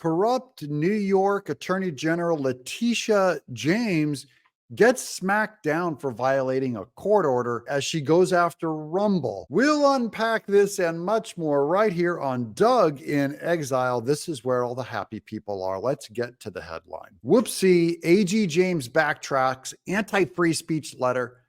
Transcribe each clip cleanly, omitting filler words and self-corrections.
Corrupt New York Attorney General Letitia James gets smacked down for violating a court order as she goes after Rumble. We'll unpack this and much more right here on Doug in Exile. This is where all the happy people are. Let's get to the headline. Whoopsie, AG James backtracks anti-free speech letter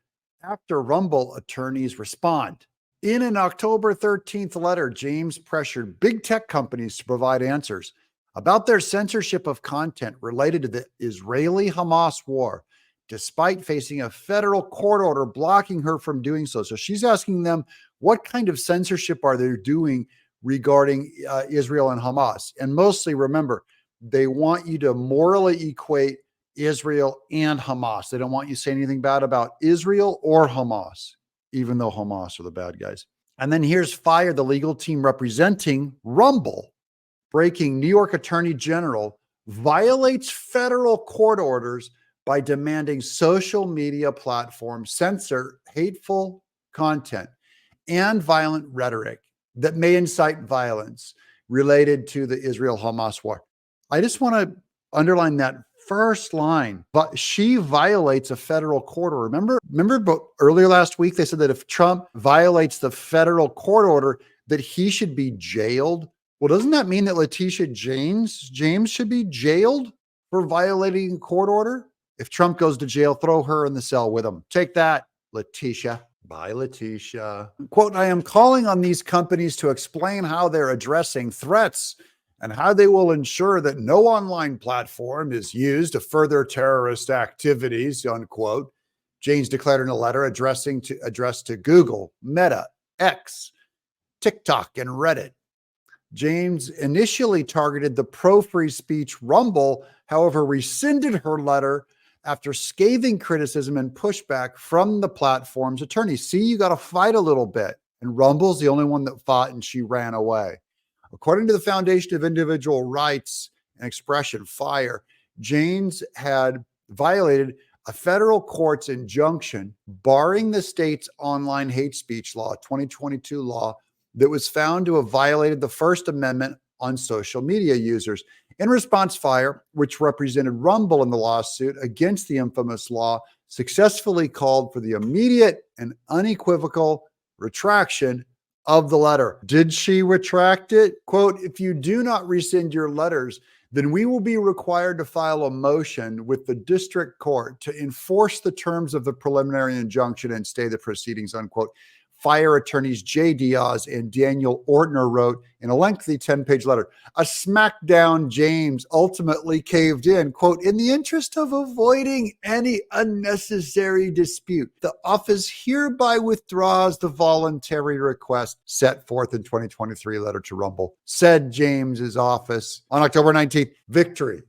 after Rumble attorneys respond. In an October 13th letter, James pressured big tech companies to provide answers about their censorship of content related to the Israeli-Hamas war, despite facing a federal court order blocking her from doing so. So she's asking them, what kind of censorship are they doing regarding Israel and Hamas? And mostly, remember, they want you to morally equate Israel and Hamas. They don't want you to say anything bad about Israel or Hamas, even though Hamas are the bad guys. And then here's Fire, the legal team representing Rumble, breaking New York Attorney General violates federal court orders by demanding social media platforms censor hateful content and violent rhetoric that may incite violence related to the Israel-Hamas war. I just want to underline that first line, but she violates a federal court order. Remember earlier last week, they said that if Trump violates the federal court order, that he should be jailed. Well, doesn't that mean that Letitia James should be jailed for violating a court order? If Trump goes to jail, throw her in the cell with him. Take that, Letitia. Bye, Letitia. Quote, I am calling on these companies to explain how they're addressing threats and how they will ensure that no online platform is used to further terrorist activities, unquote. James declared in a letter addressed to Google, Meta, X, TikTok, and Reddit. James initially targeted the pro-free speech Rumble, however, rescinded her letter after scathing criticism and pushback from the platform's attorneys. See, you got to fight a little bit. And Rumble's the only one that fought, and she ran away. According to the Foundation of Individual Rights and Expression, FIRE, James had violated a federal court's injunction barring the state's online hate speech law, 2022 law, that was found to have violated the First Amendment on social media users. In response, FIRE, which represented Rumble in the lawsuit against the infamous law, successfully called for the immediate and unequivocal retraction of the letter. Did she retract it? Quote, if you do not rescind your letters, then we will be required to file a motion with the district court to enforce the terms of the preliminary injunction and stay the proceedings, unquote. FIRE attorneys Jay Diaz and Daniel Ortner wrote in a lengthy 10-page letter. A smackdown James ultimately caved in, quote, in the interest of avoiding any unnecessary dispute, the office hereby withdraws the voluntary request set forth in 2023 letter to Rumble, said James's office on October 19th. Victory.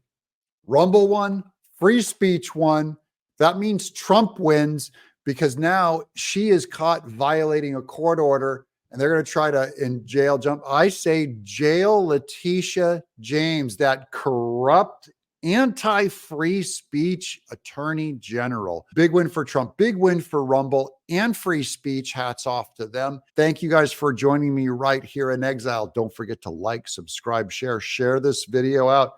Rumble won, free speech won. That means Trump wins, because now she is caught violating a court order and they're going to try to in jail jump. I say jail Letitia James, that corrupt anti-free speech attorney general. Big win for Trump, big win for Rumble and free speech. Hats off to them. Thank you guys for joining me right here in Exile. Don't forget to like, subscribe, share this video out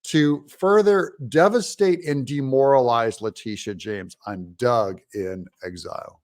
to further devastate and demoralize Letitia James. I'm Doug in Exile.